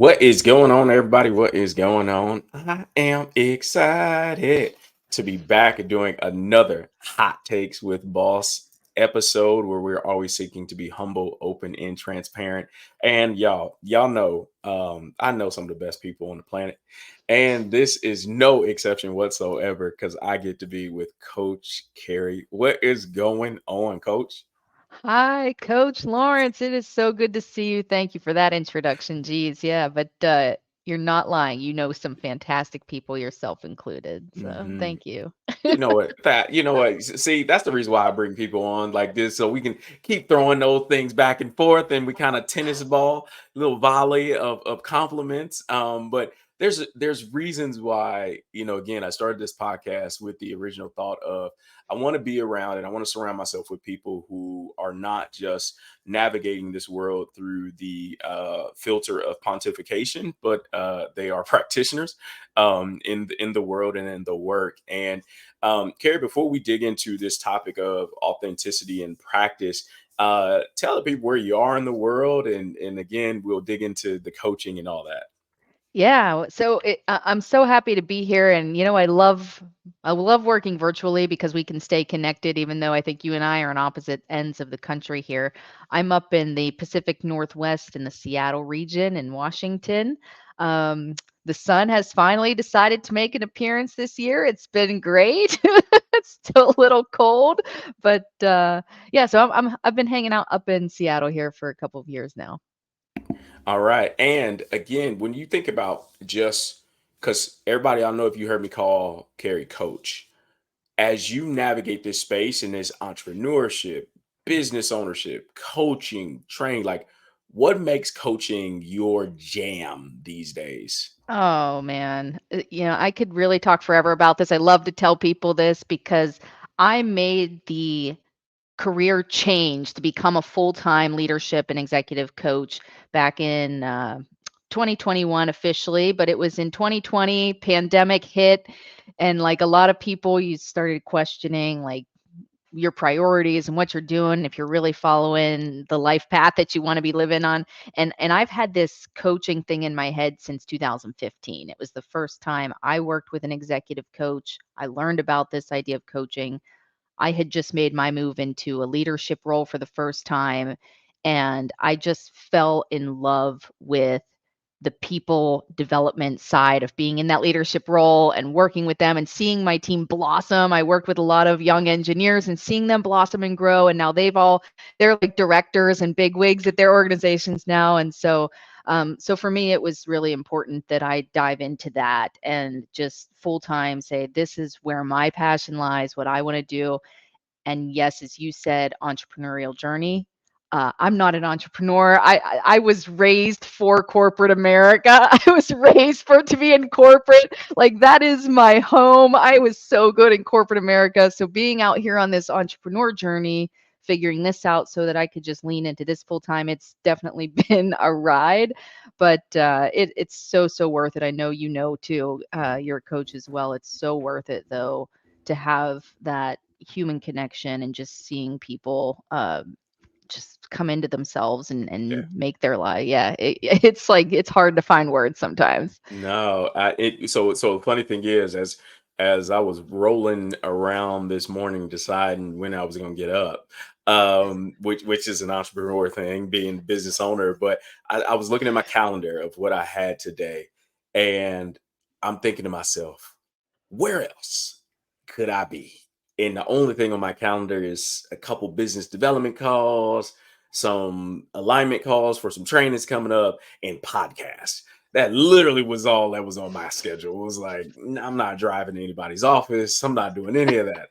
What is going on, everybody? What is going on? I am excited to be back doing another Hot Takes with Boss episode where we're always seeking to be humble, open, and transparent. And y'all know, I know some of the best people on the planet, and this is no exception whatsoever because I get to be with Coach Kari. What is going on, Coach? Hi, Coach Lawrence. It is so good to see you. Thank you for that introduction. Geez, yeah, but you're not lying. You know some fantastic people, yourself included. So hmm thank you. See, that's the reason why I bring people on like this, so we can keep throwing those things back and forth, and we kind of tennis ball, little volley of compliments. But there's reasons why, again, I started this podcast with the original thought of I want to be around and I want to surround myself with people who are not just navigating this world through the filter of pontification, but they are practitioners in the world and in the work. And Carrie, before we dig into this topic of authenticity and practice, tell the people where you are in the world, and again, we'll dig into the coaching and all that. Yeah, I'm so happy to be here, and I love working virtually because we can stay connected, even though I think you and I are on opposite ends of the country here. I'm up in the Pacific Northwest in the Seattle region in Washington. Um, the sun has finally decided to make an appearance this year. It's been great. It's still a little cold, but yeah. So I've been hanging out up in Seattle here for a couple of years now. All right. And again, when you think about just because everybody, I don't know if you heard me call Carrie coach, as you navigate this space and this entrepreneurship, business ownership, coaching, training, like what makes coaching your jam these days? Oh man, I could really talk forever about this. I love to tell people this because I made the career change to become a full-time leadership and executive coach back in 2021 officially, but it was in 2020, pandemic hit, and like a lot of people, you started questioning like your priorities and what you're doing, if you're really following the life path that you want to be living on. And I've had this coaching thing in my head since 2015. It was the first time I worked with an executive coach. I learned about this idea of coaching. I had just made my move into a leadership role for the first time, and I just fell in love with the people development side of being in that leadership role and working with them and seeing my team blossom. I worked with a lot of young engineers and seeing them blossom and grow, and now they're like directors and big wigs at their organizations now. And so for me, it was really important that I dive into that and just full time say, this is where my passion lies, what I want to do. And yes, as you said, entrepreneurial journey. I'm not an entrepreneur. I was raised for corporate America. I was raised for to be in corporate. Like that is my home. I was so good in corporate America. So being out here on this entrepreneur journey, figuring this out so that I could just lean into this full time, it's definitely been a ride, but it's so worth it. I know you know too. You're a coach as well. It's so worth it though to have that human connection and just seeing people just come into themselves and make their life. Yeah, it's like it's hard to find words sometimes. No, so the funny thing is, as I was rolling around this morning deciding when I was going to get up, which is an entrepreneur thing, being a business owner, but I was looking at my calendar of what I had today, and I'm thinking to myself, where else could I be? And the only thing on my calendar is a couple business development calls, some alignment calls for some trainings coming up, and podcasts. That literally was all that was on my schedule. It was like, I'm not driving to anybody's office. I'm not doing any of that.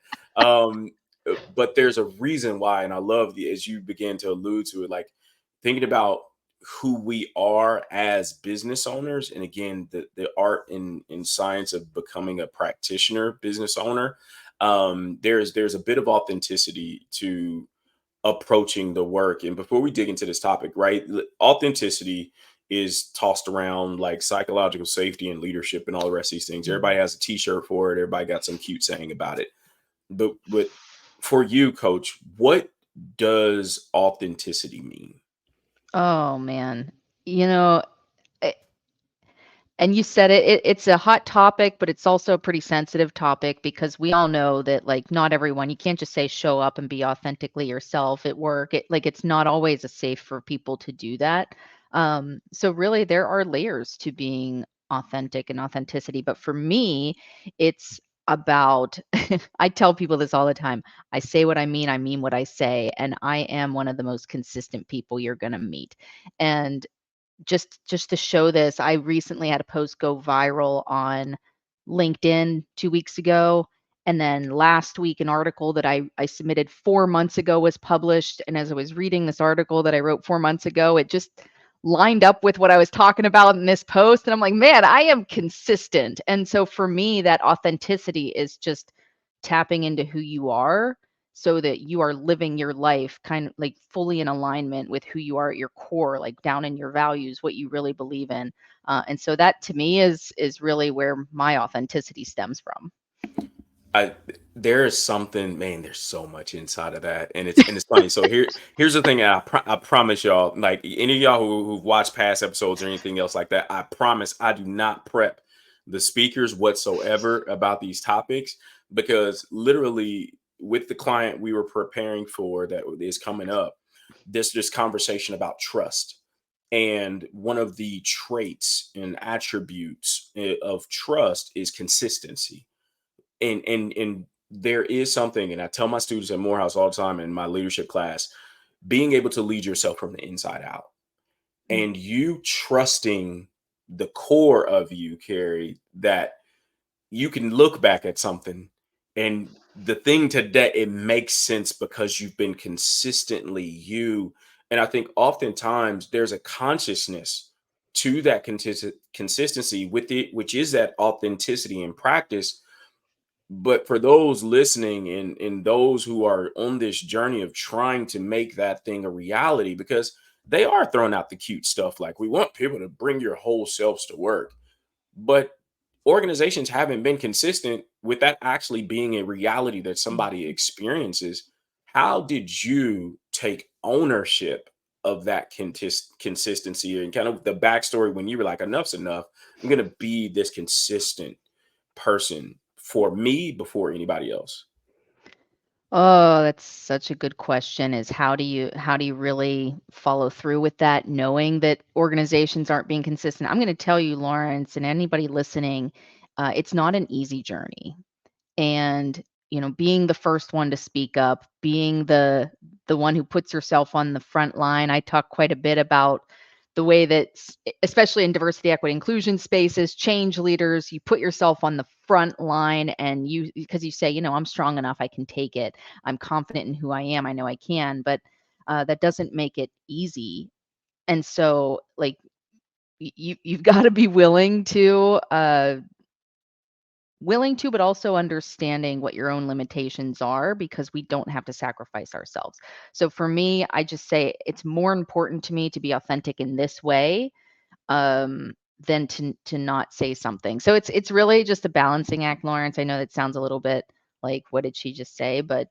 But there's a reason why. And I love as you begin to allude to it, like thinking about who we are as business owners. And again, the art and science of becoming a practitioner business owner. There's a bit of authenticity to approaching the work. And before we dig into this topic, right, authenticity is tossed around like psychological safety and leadership and all the rest of these things. Mhm. Everybody has a t-shirt for it. Everybody got some cute saying about it. But for you, coach, what does authenticity mean? Oh man, you know. And you said it's a hot topic, but it's also a pretty sensitive topic because we all know that like not everyone, you can't just say show up and be authentically yourself at work. It's not always a safe for people to do that. So really there are layers to being authentic and authenticity. But for me, it's about I tell people this all the time. I say what I mean what I say, and I am one of the most consistent people you're going to meet. And just to show this, I recently had a post go viral on LinkedIn 2 weeks ago, and then last week, an article that I submitted 4 months ago was published, and as I was reading this article that I wrote 4 months ago, it just lined up with what I was talking about in this post, and I'm like, "Man, I am consistent." And so for me, that authenticity is just tapping into who you are so that you are living your life kind of like fully in alignment with who you are at your core, like down in your values, what you really believe in. And so that to me is really where my authenticity stems from. I there is something, man. There's so much inside of that, and it's funny. So here's the thing. I promise y'all, like any of y'all who've watched past episodes or anything else like that, I promise I do not prep the speakers whatsoever about these topics, because literally with the client we were preparing for that is coming up, this conversation about trust. And one of the traits and attributes of trust is consistency. And there is something, and I tell my students at Morehouse all the time in my leadership class, being able to lead yourself from the inside out, Mm. and you trusting the core of you, Kari, that you can look back at something and the thing today, it makes sense because you've been consistently you. And I think oftentimes there's a consciousness to that consistency with it, which is that authenticity in practice. But for those listening, and those who are on this journey of trying to make that thing a reality, because they are throwing out the cute stuff like we want people to bring your whole selves to work, but organizations haven't been consistent with that actually being a reality that somebody Mhm. experiences. How did you take ownership of that consistency, and kind of the backstory when you were like, enough's enough, I'm going to be this consistent person for me before anybody else? Oh, that's such a good question is how do you really follow through with that knowing that organizations aren't being consistent? I'm going to tell you, Lawrence, and anybody listening, it's not an easy journey. And being the first one to speak up, being the one who puts yourself on the front line. I talk quite a bit about the way that especially in diversity, equity, inclusion spaces, change leaders, you put yourself on the front line, and you because you say, I'm strong enough, I can take it, I'm confident in who I am, I know I can. But that doesn't make it easy. And so like you've got to be willing to, but also understanding what your own limitations are because we don't have to sacrifice ourselves. So for me, I just say it's more important to me to be authentic in this way um, than to not say something. So it's really just a balancing act, Lawrence. I know that sounds a little bit like what did she just say, but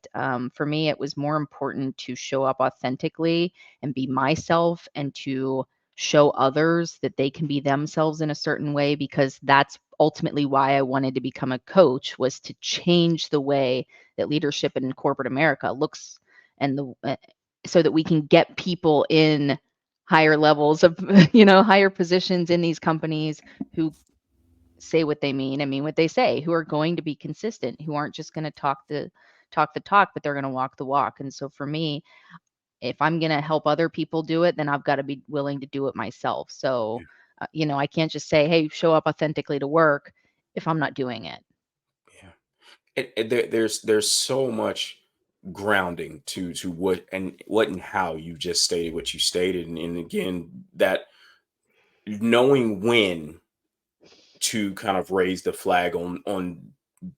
for me, it was more important to show up authentically and be myself and to show others that they can be themselves in a certain way because that's ultimately why I wanted to become a coach was to change the way that leadership in corporate America looks and the so that we can get people in higher levels of higher positions in these companies who say what they mean and mean what they say, who are going to be consistent, who aren't just going to talk the talk, but they're going to walk the walk. And so for me, if I'm going to help other people do it, then I've got to be willing to do it myself. So I can't just say, hey, show up authentically to work if I'm not doing it. Yeah. There's so much grounding to what and how you just stated what you stated, and again, that knowing when to kind of raise the flag on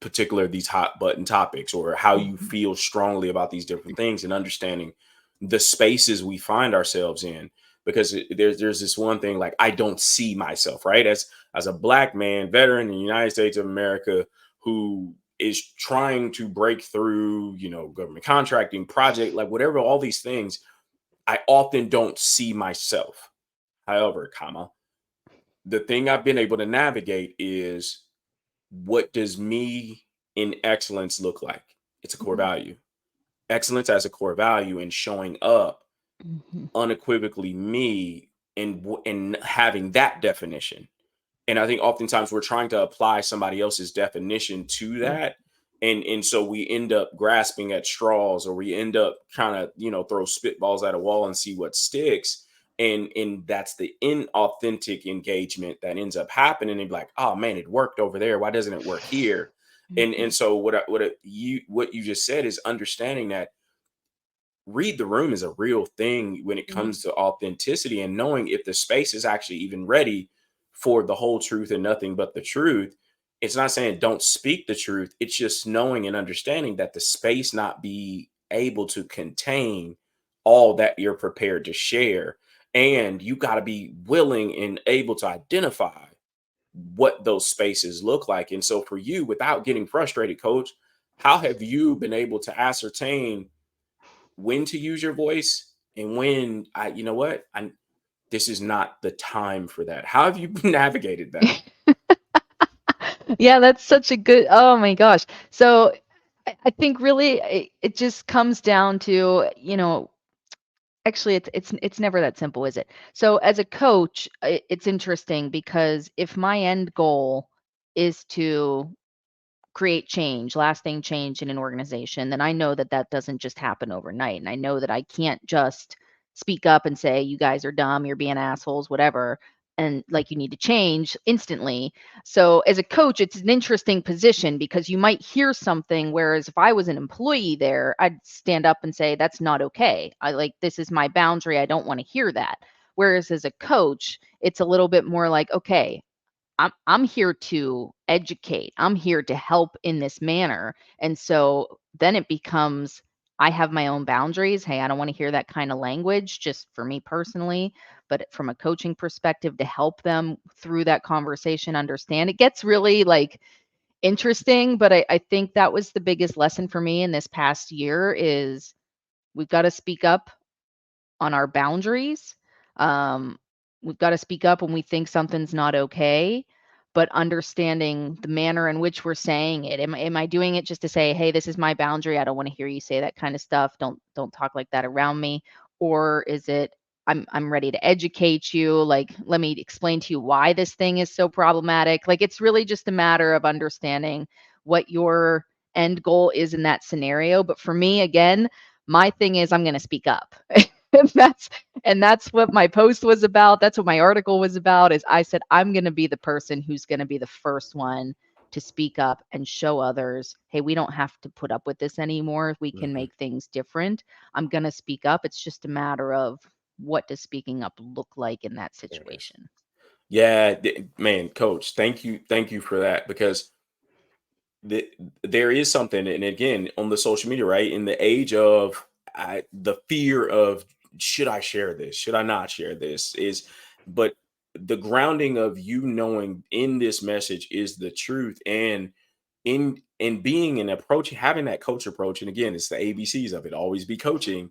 particular these hot button topics, or how you Mhm. feel strongly about these different things, and understanding the spaces we find ourselves in. Because there's this one thing, like, I don't see myself, right, as a black man veteran in the United States of America who is trying to break through, government contracting, project, like whatever, all these things. I often don't see myself. However, comma, the thing I've been able to navigate is, what does me in excellence look like? It's a core Mhm. value. Excellence as a core value, and showing up Mhm. unequivocally me, and having that definition. And I think oftentimes we're trying to apply somebody else's definition to Mm. that. And so we end up grasping at straws, or we end up trying to, throw spitballs at a wall and see what sticks. And that's the inauthentic engagement that ends up happening. And be like, oh man, it worked over there. Why doesn't it work here? And Mhm. so what you just said is understanding that read the room is a real thing when it Mhm. comes to authenticity, and knowing if the space is actually even ready for the whole truth and nothing but the truth. It's not saying don't speak the truth. It's just knowing and understanding that the space not be able to contain all that you're prepared to share. And you got to be willing and able to identify what those spaces look like. And so for you, without getting frustrated, coach, how have you been able to ascertain when to use your voice, and when you know what, this is not the time for that? How have you navigated that? Yeah, that's such a good, oh my gosh. So I think really it just comes down to, actually it's never that simple, is it? So as a coach, it's interesting because if my end goal is to create change, lasting change in an organization, then I know that that doesn't just happen overnight. And I know that I can't just speak up and say, you guys are dumb, you're being assholes, whatever. And like you need to change instantly. So, as a coach, it's an interesting position because you might hear something. Whereas if I was an employee there, I'd stand up and say, that's not okay. This is my boundary. I don't want to hear that. Whereas as a coach, it's a little bit more like, okay, I'm here to educate. I'm here to help in this manner. And so then it becomes I have my own boundaries. Hey, I don't want to hear that kind of language just for me personally, but from a coaching perspective to help them through that conversation understand. It gets really like interesting, but I think that was the biggest lesson for me in this past year is we've got to speak up on our boundaries. Um, we've got to speak up when we think something's not okay, but understanding the manner in which we're saying it. Am I doing it just to say, "Hey, this is my boundary. I don't want to hear you say that kind of stuff. Don't talk like that around me." Or is it I'm ready to educate you, like let me explain to you why this thing is so problematic. Like it's really just a matter of understanding what your end goal is in that scenario. But for me, again, my thing is I'm going to speak up. and that's and that's what my post was about. That's what my article was about is I said I'm going to be the person who's going to be the first one to speak up and show others, hey, we don't have to put up with this anymore. We can Mhm. make things different. I'm going to speak up. It's just a matter of what does speaking up look like in that There it is. situation. Yeah, man, coach, thank you for that, because the, there is something, and again, on the social media, right, in the age of the fear of, should I share this, should I not share this, is, but the grounding of you knowing in this message is the truth. And in being an approach, having that coach approach, and again, it's the ABCs of it, always be coaching,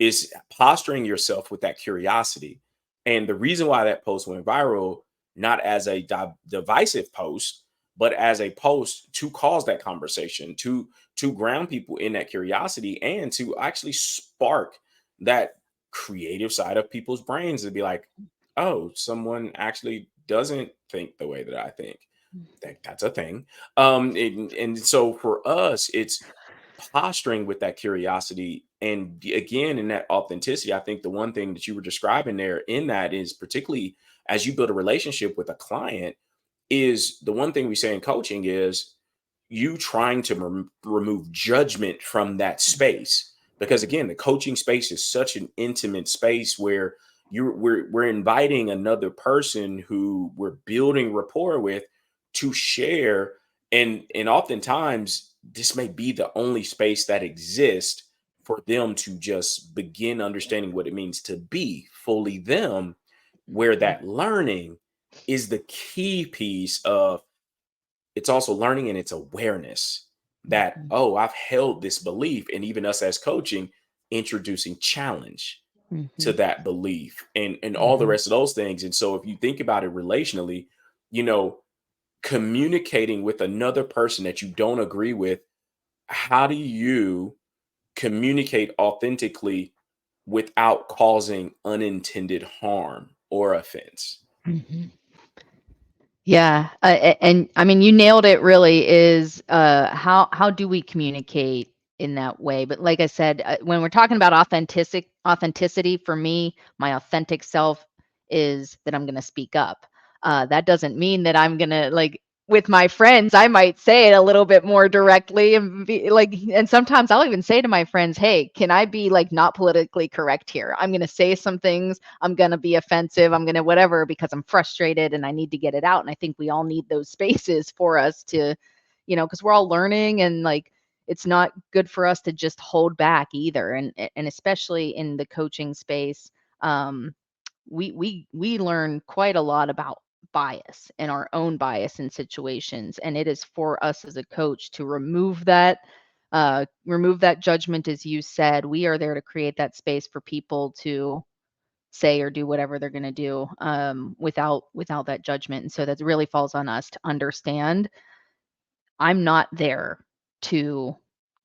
is posturing yourself with that curiosity. And the reason why that post went viral, not as a divisive post, but as a post to cause that conversation, to ground people in that curiosity, and to actually spark that creative side of people's brains to be like, oh, someone actually doesn't think the way that I think. That's a thing. And so for us, it's posturing with that curiosity, and again, in that authenticity. I think the one thing that you were describing there in that is, particularly as you build a relationship with a client, is the one thing we say in coaching is you trying to remove judgment from that space. Because again, the coaching space is such an intimate space where we're inviting another person who we're building rapport with to share. And oftentimes this may be the only space that exists for them to just begin understanding what it means to be fully them, where Mhm. that learning is the key piece of, it's also learning, and it's awareness that, Mhm. oh, I've held this belief. And even us as coaching, introducing challenge. to Mhm. that belief and all the Mhm. rest of those things. And so if you think about it relationally, you know, communicating with another person that you don't agree with, how do you communicate authentically without causing unintended harm or offense? Mhm. Yeah, and I mean, you nailed it really is, how do we communicate in that way? But like I said, when we're talking about authenticity, for me, my authentic self is that I'm gonna speak up. That doesn't mean that I'm gonna like with my friends, I might say it a little bit more directly and be like, and sometimes I'll even say to my friends, "Hey, can I be like not politically correct here? I'm gonna say some things, I'm going to be offensive. I'm going to whatever because I'm frustrated and I need to get it out." And I think we all need those spaces for us to, because we're all learning and like it's not good for us to just hold back either. And especially in the coaching space, um, we learn quite a lot about bias and our own bias in situations, and it is for us as a coach to remove that judgment. As you said, we are there to create that space for people to say or do whatever they're going to do, without that judgment. And so that really falls on us to understand I'm not there to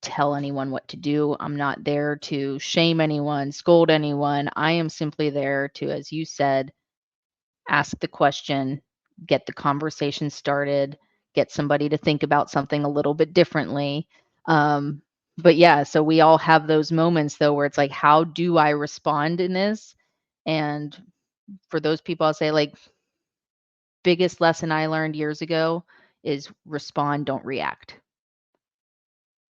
tell anyone what to do. I'm not there to shame anyone, scold anyone. I am simply there to, as you said, ask the question, get the conversation started, get somebody to think about something a little bit differently. Um, but yeah, so we all have those moments though where it's like, how do I respond in this? And for those people, I'll say like biggest lesson I learned years ago is respond, don't react.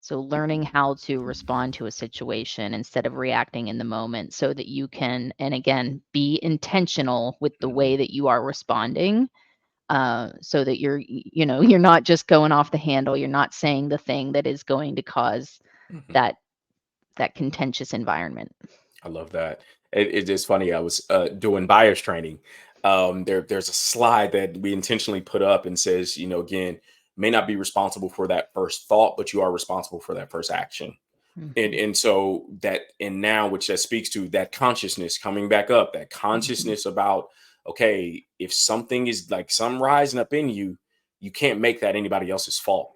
So learning how to respond to a situation instead of reacting in the moment so that you can, and again, be intentional with the Mhm, way that you are responding, so that you're not just going off the handle. You're not saying the thing that is going to cause mhm. that that contentious environment. I love that. It is funny. I was doing buyers training. There's a slide that we intentionally put up and says, again, may not be responsible for that first thought, but you are responsible for that first action. And Mhm, and so that and now which that speaks to that consciousness coming back up, that mhm, consciousness about, okay, if something is like some rising up in you, you can't make that anybody else's fault.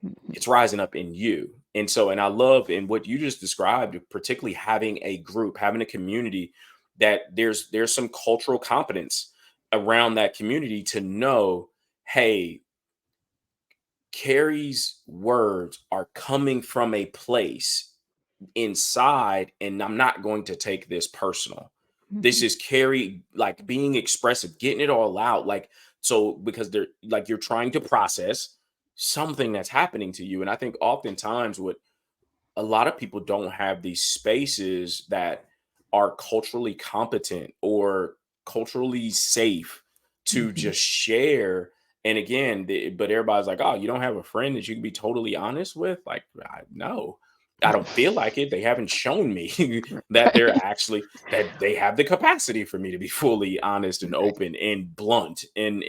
mhm, It's rising up in you. And so, and I love in what you just described, particularly having a group, having a community, that there's some cultural competence around that community to know, hey, Carrie's words are coming from a place inside, and I'm not going to take this personal. This mhm, is Carrie like being expressive, getting it all out. Like, so because they're like you're trying to process something that's happening to you. And I think oftentimes what a lot of people don't have these spaces that are culturally competent or culturally safe to mhm. just share. And again, but everybody's like, oh, you don't have a friend that you can be totally honest with? Like, no, I don't feel like it. They haven't shown me that they're Right, actually that they have the capacity for me to be fully honest and right. open and blunt and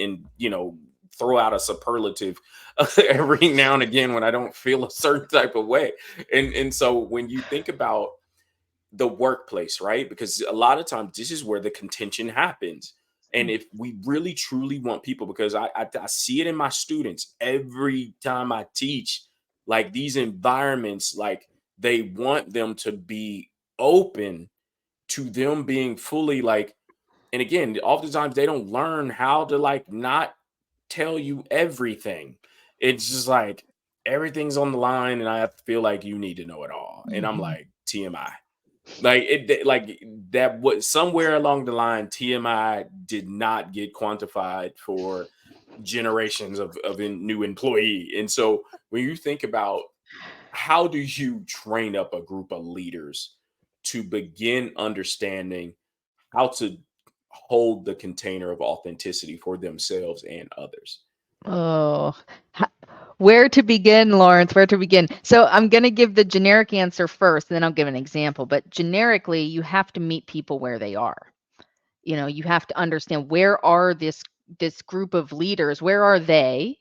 throw out a superlative every now and again when I don't feel a certain type of way. And so when you think about the workplace, right? Because a lot of times this is where the contention happens. And if we really truly want people, because I see it in my students every time I teach, like these environments, like they want them to be open to them being fully like, and again, oftentimes they don't learn how to like not tell you everything. It's just like everything's on the line, and I feel like you need to know it all. And I'm Mhm. like, TMI. Like like that what somewhere along the line, TMI did not get quantified for generations of new employee. And so when you think about how do you train up a group of leaders to begin understanding how to hold the container of authenticity for themselves and others? Oh, ho where to begin, Lawrence? Where to begin? So I'm gonna give the generic answer first, and then I'll give an example. But generically, you have to meet people where they are. You have to understand where are this group of leaders, where are they?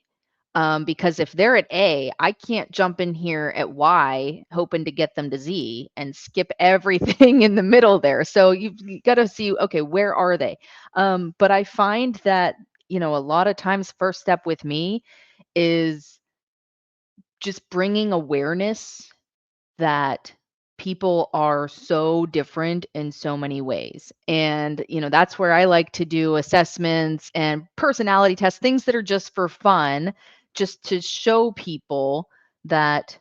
Because if they're at A, I can't jump in here at Y hoping to get them to Z and skip everything in the middle there. So you got to see, okay, where are they? But I find that, a lot of times, first step with me is just bringing awareness that people are so different in so many ways. And, that's where I like to do assessments and personality tests, things that are just for fun, just to show people that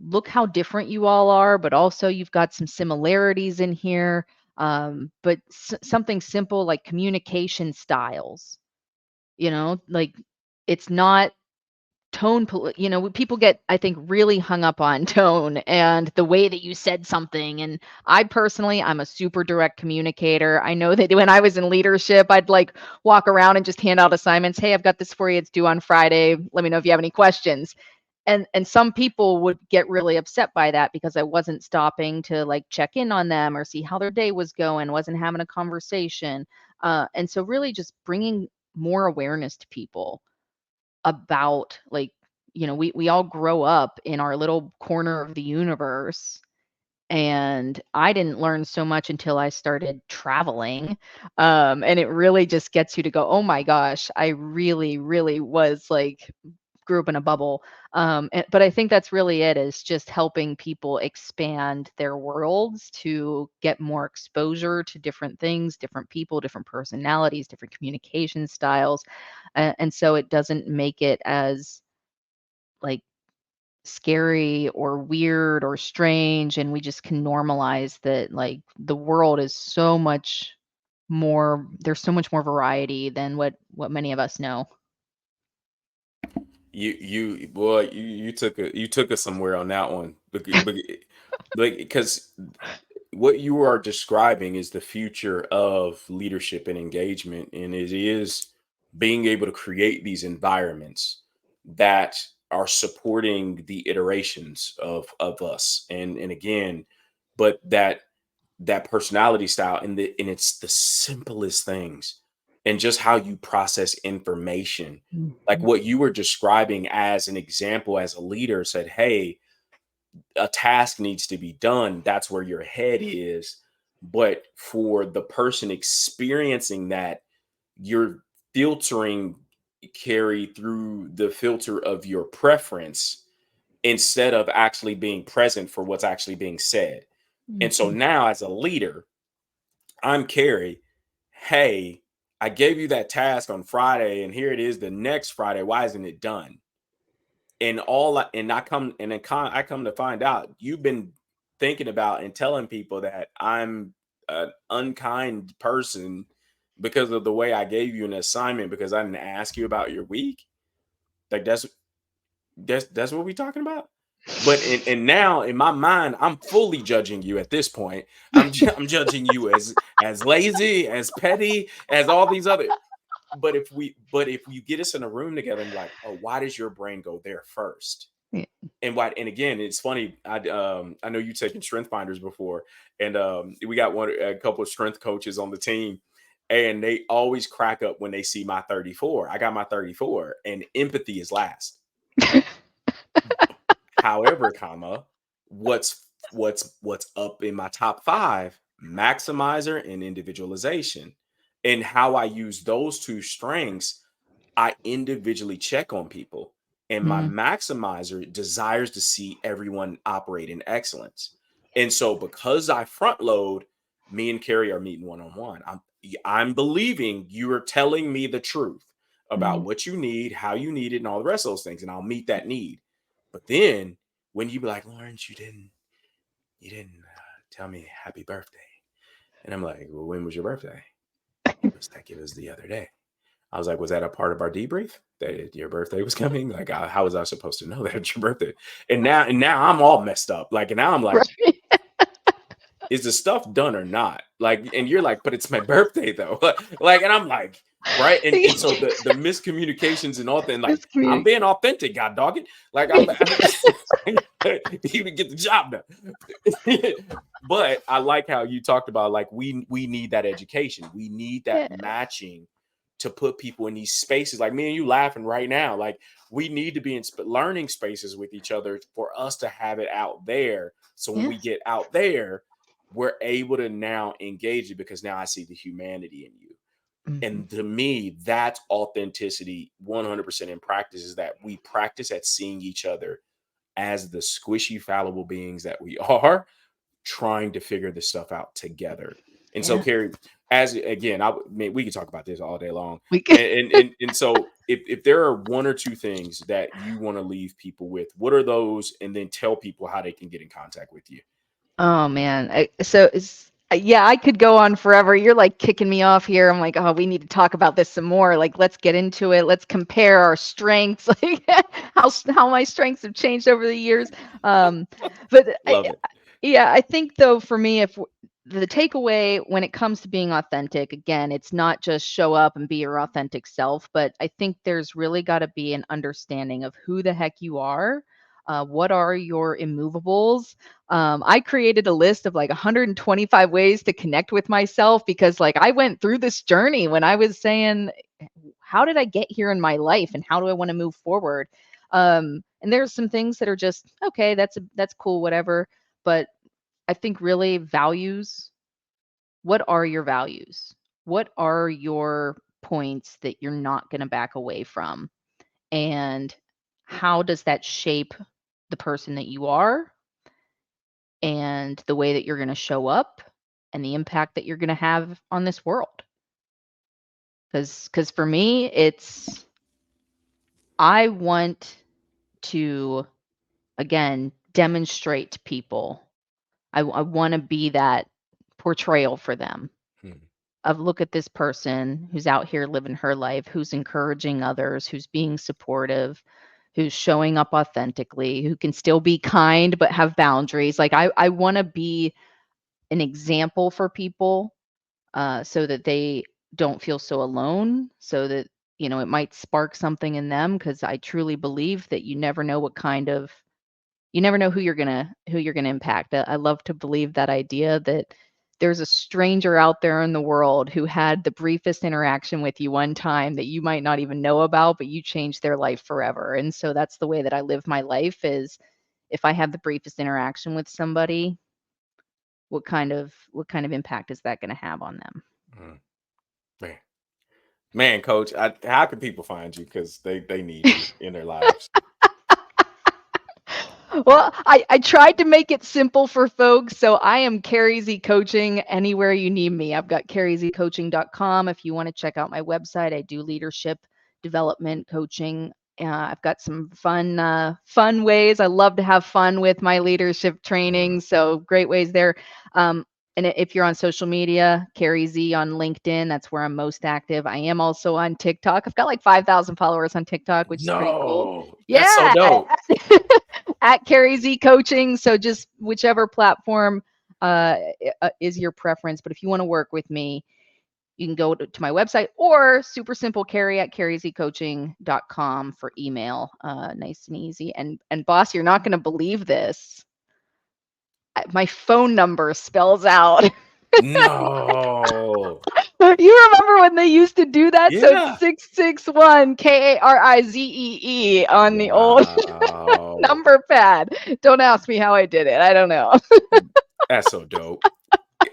look how different you all are, but also you've got some similarities in here. But something simple like communication styles, like it's not people get, I think, really hung up on tone and the way that you said something. And I personally, I'm a super direct communicator. I know that when I was in leadership, I'd like walk around and just hand out assignments. Hey, I've got this for you. It's due on Friday. Let me know if you have any questions. And some people would get really upset by that because I wasn't stopping to like check in on them or see how their day was going, wasn't having a conversation. And so really just bringing more awareness to people about, like, we all grow up in our little corner of the universe, and I didn't learn so much until I started traveling. And it really just gets you to go, oh my gosh, I really, really was like grew up in a bubble. But I think that's really it, is just helping people expand their worlds to get more exposure to different things, different people, different personalities, different communication styles. And so it doesn't make it as like scary or weird or strange. And we just can normalize that, like, the world is so much more, there's so much more variety than what many of us know. You took us somewhere on that one, because what you are describing is the future of leadership and engagement, and it is being able to create these environments that are supporting the iterations of us, and again, but that personality style, and it's the simplest things, and just how you process information, like Mhm. what you were describing as an example. As a leader said, hey, a task needs to be done, that's where your head is. But for the person experiencing that, you're filtering, carry through the filter of your preference, instead of actually being present for what's actually being said. And so Mhm. now, as a leader, I'm Carrie. Hey, I gave you that task on Friday, and here it is the next Friday. Why isn't it done? And I come to find out you've been thinking about and telling people that I'm an unkind person because of the way I gave you an assignment because I didn't ask you about your week. Like that's what we talking about. But and now in my mind, I'm fully judging you at this point. I'm judging you as lazy, as petty, as all these other. But if you get us in a room together and be like, oh, why does your brain go there first? Yeah. And again, it's funny. I know you've taken strength finders before, and we got a couple of strength coaches on the team, and they always crack up when they see my 34. I got my 34, and empathy is last. However, what's up in my top five: maximizer and individualization. And how I use those two strengths, I individually check on people. And my Mm, maximizer desires to see everyone operate in excellence. And so because I front load, me and Carrie are meeting one on one. I'm believing you are telling me the truth about mm. what you need, how you need it, and all the rest of those things, and I'll meet that need. But then when you be like, Lawrence, you didn't tell me happy birthday, and I'm like, well, when was your birthday? It was the other day. I was like, was that a part of our debrief that your birthday was coming? Like, how was I supposed to know that it's your birthday? And now I'm all messed up. Like, and now I'm like, Right. is the stuff done or not? Like, and you're like, but it's my birthday though. Like, and I'm like, right. And so the miscommunications and all that, and like, I'm Miscommunication. being authentic, God dog it. Like you to get the job done. But I like how you talked about, like, we need that education. We need that Yeah. matching to put people in these spaces. Like me and you laughing right now. Like we need to be in learning spaces with each other for us to have it out there. So when we Yes. get out there, we're able to now engage it because now I see the humanity in you. Mhm. And to me, that's authenticity 100% in practice, is that we practice at seeing each other as the squishy, fallible beings that we are, trying to figure this stuff out together. And so, Yeah. Kari, as again, I mean, we could talk about this all day long. We can. And so, if there are one or two things that you want to leave people with, what are those? And then tell people how they can get in contact with you. Oh man. Yeah, I could go on forever. You're like kicking me off here. I'm like, oh, we need to talk about this some more. Like, let's get into it. Let's compare our strengths, like how my strengths have changed over the years. Um, but Love it. yeah, I think though for me, if the takeaway when it comes to being authentic, again, it's not just show up and be your authentic self, but I think there's really got to be an understanding of who the heck you are. What are your immovables? I created a list of like 125 ways to connect with myself because like I went through this journey when I was saying, how did I get here in my life and how do I want to move forward? And there's some things that are just okay, that's cool, whatever. But I think really values, what are your values? What are your points that you're not going to back away from? And how does that shape the person that you are and the way that you're going to show up and the impact that you're going to have on this world? Cuz for me it's I want to again demonstrate to people. I want to be that portrayal for them Hmm. of look at this person who's out here living her life, who's encouraging others, who's being supportive, who's showing up authentically, who can still be kind but have boundaries. Like I want to be an example for people so that they don't feel so alone, so that it might spark something in them because I truly believe that you never know who you're gonna impact. I love to believe that idea that there's a stranger out there in the world who had the briefest interaction with you one time that you might not even know about, but you changed their life forever. And so that's the way that I live my life is if I have the briefest interaction with somebody, what kind of impact is that going to have on them? Mm. Man, man, Coach, how can people find you? Because they need you in their lives. Well, I tried to make it simple for folks. So I am Kari Z Coaching anywhere you need me. I've got karizcoaching.com. If you want to check out my website, I do leadership development coaching. I've got some fun ways. I love to have fun with my leadership Mm. training. So great ways there. Um, and if you're on social media, Kari Z on LinkedIn, that's where I'm most active. I am also on TikTok. I've got like 5,000 followers on TikTok, which is pretty cool. No, that's so Yeah. dope. At Kari Z Coaching. So just whichever platform is your preference. But if you want to work with me, you can go to my website or super simple, Kari at karizcoaching.com for email. Nice and easy. And boss, you're not going to believe this. My phone number spells out. No. You remember when they used to do that? So it's Yeah. 661 KARIZEE on the old Wow. number pad. Don't ask me how I did it. I don't know. That's so dope.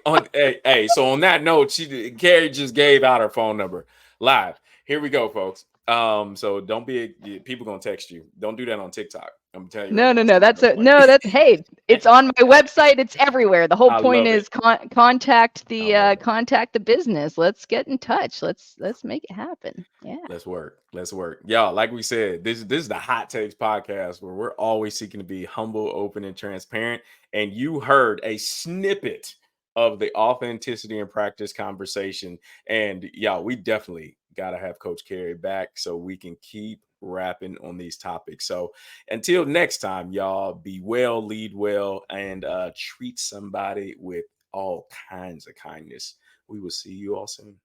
So on that note, Kari just gave out her phone number live. Here we go, folks. So don't be people gonna text you. Don't do that on TikTok. I'm telling you right No, now. no, no. It's not That's gonna a play. no. That's hey. It's on my website. It's everywhere. The whole I point love it. is contact I the love it. contact the business. Let's get in touch. Let's make it happen. Yeah. Let's work. Let's work. Y'all, like we said, this is the Hot Takes podcast where we're always seeking to be humble, open, and transparent. And you heard a snippet of the authenticity and practice conversation. And y'all, we definitely gotta have Coach Kari back so we can keep rapping on these topics. So until next time, y'all, be well, lead well, and treat somebody with all kinds of kindness. We will see you all soon.